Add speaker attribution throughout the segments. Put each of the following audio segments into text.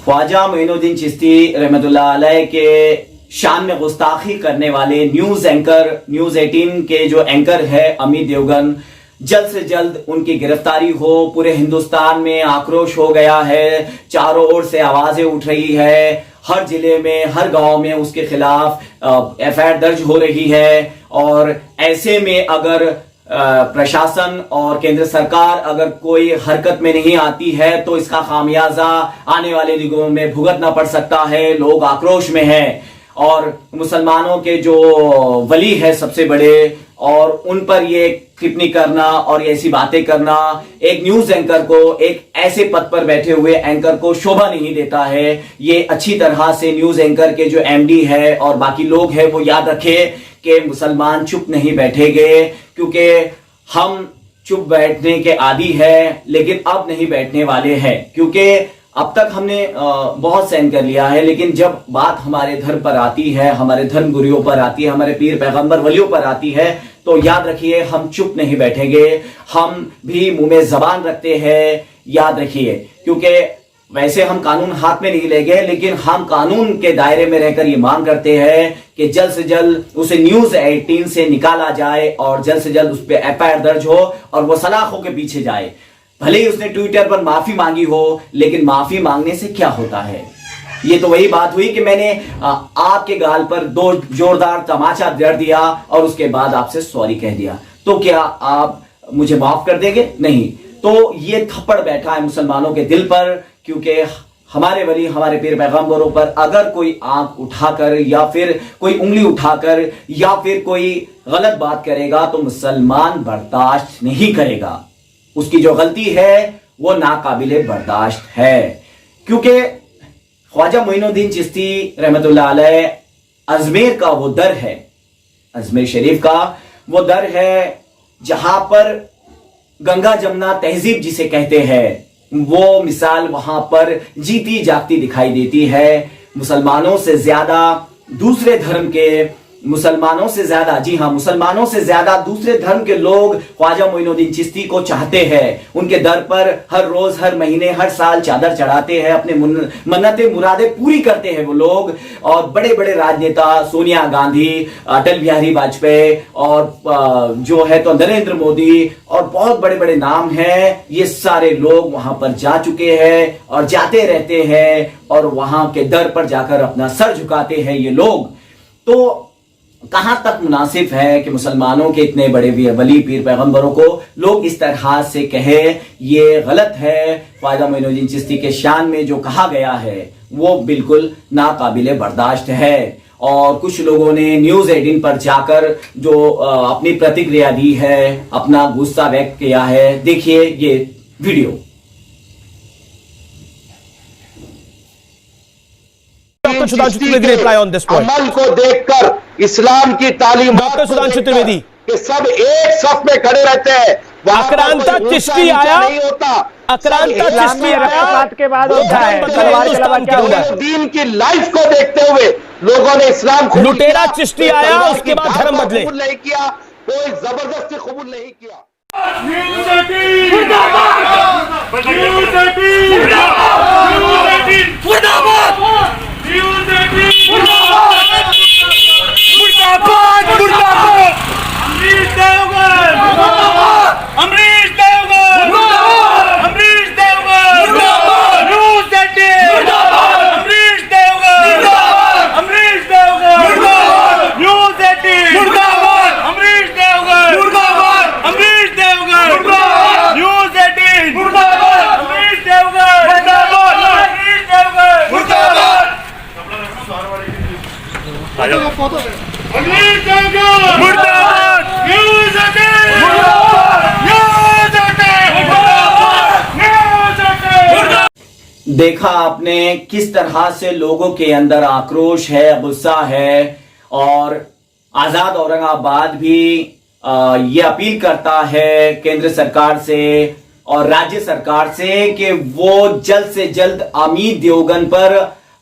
Speaker 1: ख्वाजा मोइनुद्दीन चिश्ती रहमतुल्लाह अलैह के शान में गुस्ताखी करने वाले न्यूज एंकर न्यूज 18 के जो एंकर है अमित देवगन, जल्द से जल्द उनकी गिरफ्तारी हो। पूरे हिंदुस्तान में आक्रोश हो गया है, चारों ओर से आवाजें उठ रही है, हर जिले में हर गांव में उसके खिलाफ एफआईआर दर्ज हो रही है। और ऐसे में अगर प्रशासन और केंद्र सरकार अगर कोई हरकत में नहीं आती है तो इसका खामियाजा आने वाले दिनों में भुगतना पड़ सकता है। लोग आक्रोश में हैं और मुसलमानों के जो वली है सबसे बड़े, और उन पर ये टिप्पणी करना और ऐसी बातें करना एक न्यूज एंकर को, एक ऐसे पद पर बैठे हुए एंकर को शोभा नहीं देता है। ये अच्छी तरह से न्यूज एंकर के जो एमडी है और बाकी लोग हैं वो याद रखे कि मुसलमान चुप नहीं बैठेंगे, क्योंकि हम चुप बैठने के आदी है लेकिन अब नहीं बैठने वाले हैं। क्योंकि अब तक हमने बहुत सहन कर लिया है, लेकिन जब बात हमारे धर्म पर आती है, हमारे धर्म गुरुओं पर आती है, हमारे पीर पैगंबर वलियों पर आती है, तो याद रखिए हम चुप नहीं बैठेंगे। हम भी मुंह में जबान रखते हैं, याद रखिए। क्योंकि वैसे हम कानून हाथ में नहीं लेंगे, लेकिन हम कानून के दायरे में रहकर ये मांग करते हैं कि जल्द से जल्द उसे न्यूज 18 से निकाला जाए और जल्द से जल्द उस पर एफआईआर दर्ज हो और वो सलाखों के पीछे जाए। भले ही उसने ट्विटर पर माफी मांगी हो, लेकिन माफी मांगने से क्या होता है? ये तो वही बात हुई कि मैंने आपके गाल पर 2 जोरदार तमाचा जड़ दिया और उसके बाद आपसे सॉरी कह दिया, तो क्या आप मुझे माफ कर देंगे? नहीं। तो ये थप्पड़ बैठा है मुसलमानों के दिल पर, क्योंकि हमारे वली, हमारे पीर पैगंबरों पर अगर कोई आंख उठाकर या फिर कोई उंगली उठाकर या फिर कोई गलत बात करेगा तो मुसलमान बर्दाश्त नहीं करेगा। उसकी जो गलती है वो नाकाबिले बर्दाश्त है। क्योंकि ख्वाजा मोइनुद्दीन चिश्ती रहमतुल्लाह अलैह अजमेर का वो दर है, अजमेर शरीफ का वो दर है जहां पर गंगा जमुना तहजीब जिसे कहते हैं, वो मिसाल वहां पर जीती जागती दिखाई देती है। मुसलमानों से ज्यादा दूसरे धर्म के, मुसलमानों से ज्यादा, जी हाँ, मुसलमानों से ज्यादा दूसरे धर्म के लोग ख्वाजा मोइनुद्दीन चिश्ती को चाहते हैं। उनके दर पर हर रोज, हर महीने, हर साल चादर चढ़ाते हैं, अपने मन्नतें मुरादें पूरी करते हैं वो लोग। और बड़े बड़े राजनेता सोनिया गांधी, अटल बिहारी वाजपेयी और जो है तो नरेंद्र मोदी और बहुत बड़े बड़े नाम हैं, ये सारे लोग वहां पर जा चुके हैं और जाते रहते हैं और वहां के दर पर जाकर अपना सर झुकाते हैं ये लोग। तो कहां तक मुनासिब है कि मुसलमानों के इतने बड़े वली पीर पैगंबरों को लोग इस तरह से कहे? ये गलत है। ख्वाजा मोइनुद्दीन चिश्ती के शान में जो कहा गया है वो बिल्कुल नाकाबिले बर्दाश्त है। और कुछ लोगों ने न्यूज 18 पर जाकर जो अपनी प्रतिक्रिया दी है, अपना गुस्सा व्यक्त किया है। देखिए ये video.
Speaker 2: Doctor Sudhanshu Trivedi reply on this point.
Speaker 3: अमल को देखकर इस्लाम की तालीम,
Speaker 2: डॉक्टर सुधांशु त्रिवेदी
Speaker 3: कि सब एक सफ में खड़े रहते हैं।
Speaker 2: आक्रांता चिश्ती आया, आक्रांता चिश्ती आया
Speaker 4: के बाद
Speaker 3: दीन की लाइफ को देखते हुए लोगों ने इस्लाम को,
Speaker 2: लुटेरा चिश्ती आया उसके बाद धर्म बदले
Speaker 3: नहीं किया, कोई जबरदस्ती कबूल नहीं किया।
Speaker 1: देखा आपने किस तरह से लोगों के अंदर आक्रोश है, गुस्सा है। और आजाद औरंगाबाद भी ये अपील करता है केंद्र सरकार से और राज्य सरकार से कि वो जल्द से जल्द अमित देवगन पर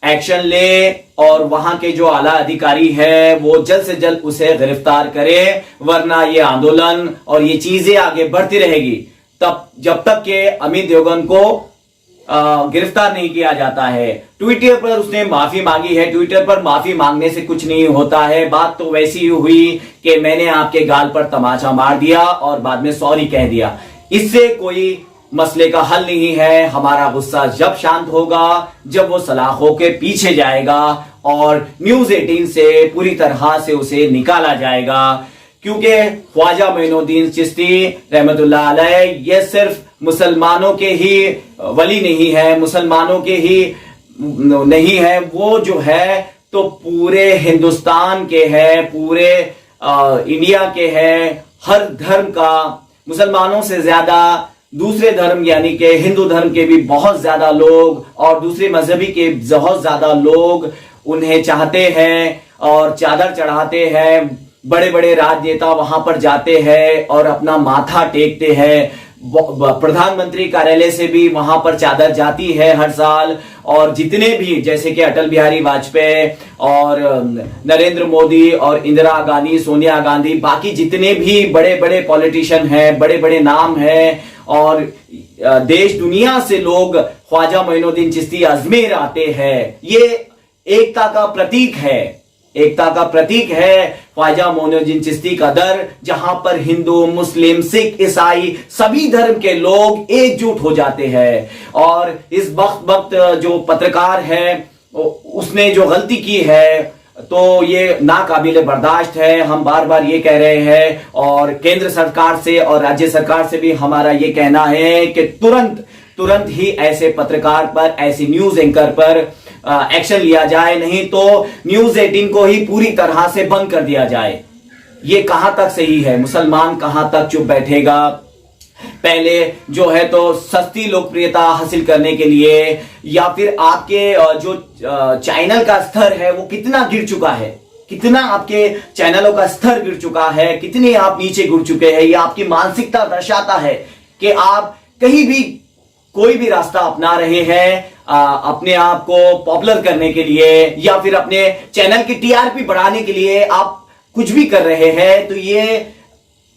Speaker 1: एक्शन ले और वहां के जो आला अधिकारी है वो जल्द से जल्द उसे गिरफ्तार करे, वरना ये आंदोलन और ये चीजें आगे बढ़ती रहेगी तब जब तक कि अमित देवगन को गिरफ्तार नहीं किया जाता है। ट्विटर पर उसने माफी मांगी है। ट्विटर पर माफी मांगने से कुछ नहीं होता है। बात तो वैसी ही हुई कि मैंने आपके गाल पर तमाचा मार दिया और बाद में सॉरी कह दिया। इससे कोई मसले का हल नहीं है। हमारा गुस्सा जब शांत होगा, जब वो सलाखों के पीछे जाएगा और न्यूज 18 से पूरी तरह से उसे निकाला जाएगा, क्योंकि ख्वाजा मोइनुद्दीन चिश्ती रहमतुल्लाह अलैह ये सिर्फ मुसलमानों के ही वली नहीं है, मुसलमानों के ही नहीं है, वो जो है तो पूरे हिंदुस्तान के है, पूरे इंडिया के है। हर धर्म का, मुसलमानों से ज्यादा दूसरे धर्म यानी कि हिंदू धर्म के भी बहुत ज्यादा लोग और दूसरे मजहबी के बहुत ज्यादा लोग उन्हें चाहते हैं और चादर चढ़ाते हैं। बड़े बड़े राजनेता वहां पर जाते हैं और अपना माथा टेकते हैं। प्रधानमंत्री कार्यालय से भी वहां पर चादर जाती है हर साल। और जितने भी, जैसे कि अटल बिहारी वाजपेयी और नरेंद्र मोदी और इंदिरा गांधी, सोनिया गांधी, बाकी जितने भी बड़े बड़े पॉलिटिशियन हैं, बड़े बड़े नाम हैं और देश दुनिया से लोग ख्वाजा मोइनुद्दीन चिश्ती अजमेर आते हैं। ये एकता का प्रतीक है, एकता का प्रतीक है ख्वाजा मोइनुद्दीन चिश्ती का दर, जहां पर हिंदू, मुस्लिम, सिख, ईसाई सभी धर्म के लोग एकजुट हो जाते हैं। और इस वक्त जो पत्रकार है उसने जो गलती की है तो ये नाकाबिले बर्दाश्त है। हम बार बार ये कह रहे हैं और केंद्र सरकार से और राज्य सरकार से भी हमारा ये कहना है कि तुरंत ही ऐसे पत्रकार पर, ऐसे न्यूज एंकर पर एक्शन लिया जाए, नहीं तो न्यूज 18 को ही पूरी तरह से बंद कर दिया जाए। ये कहां तक सही है? मुसलमान कहां तक चुप बैठेगा? पहले जो है तो सस्ती लोकप्रियता हासिल करने के लिए, या फिर आपके जो चैनल का स्तर है वो कितना गिर चुका है, कितना आपके चैनलों का स्तर गिर चुका है, कितने आप नीचे गिर चुके हैं, ये आपकी मानसिकता दर्शाता है कि आप कहीं भी कोई भी रास्ता अपना रहे हैं अपने आप को पॉपुलर करने के लिए, या फिर अपने चैनल की टीआरपी बढ़ाने के लिए आप कुछ भी कर रहे हैं। तो ये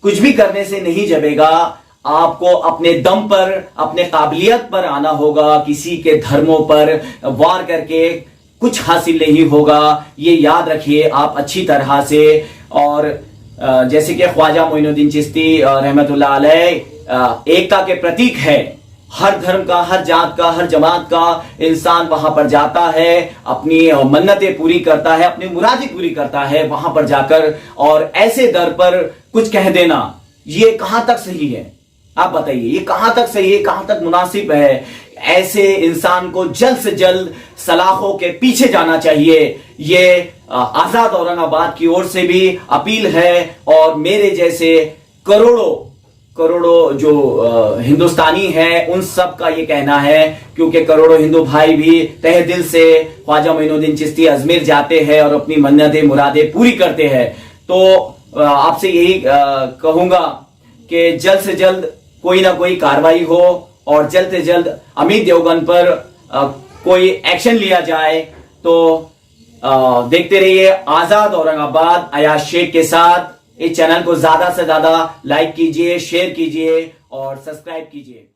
Speaker 1: कुछ भी करने से नहीं जमेगा। आपको अपने दम पर, अपने काबिलियत पर आना होगा। किसी के धर्मों पर वार करके कुछ हासिल नहीं होगा, ये याद रखिए आप अच्छी तरह से। और जैसे कि ख्वाजा मोइनुद्दीन चिश्ती रहमतुल्लाह अलैह एकता के प्रतीक है। हर धर्म का, हर जात का, हर जमात का इंसान वहां पर जाता है, अपनी मन्नतें पूरी करता है, अपनी मुरादें पूरी करता है वहां पर जाकर। और ऐसे दर पर कुछ कह देना, ये कहां तक सही है? आप बताइए, ये कहां तक सही है, कहां तक मुनासिब है? ऐसे इंसान को जल्द से जल्द सलाखों के पीछे जाना चाहिए। ये आजाद औरंगाबाद की ओर से भी अपील है और मेरे जैसे करोड़ों जो हिंदुस्तानी हैं उन सब का ये कहना है, क्योंकि करोड़ों हिंदू भाई भी तहे दिल से ख्वाजा मोइनुद्दीन चिश्ती अजमेर जाते हैं और अपनी मन्नतें मुरादें पूरी करते हैं। तो आपसे यही कहूंगा कि जल्द से जल्द कोई ना कोई कार्रवाई हो और जल्द से जल्द अमित देवगन पर कोई एक्शन लिया जाए। तो देखते रहिए आजाद औरंगाबाद अयाज शेख के साथ। इस चैनल को ज्यादा से ज्यादा लाइक कीजिए, शेयर कीजिए और सब्सक्राइब कीजिए।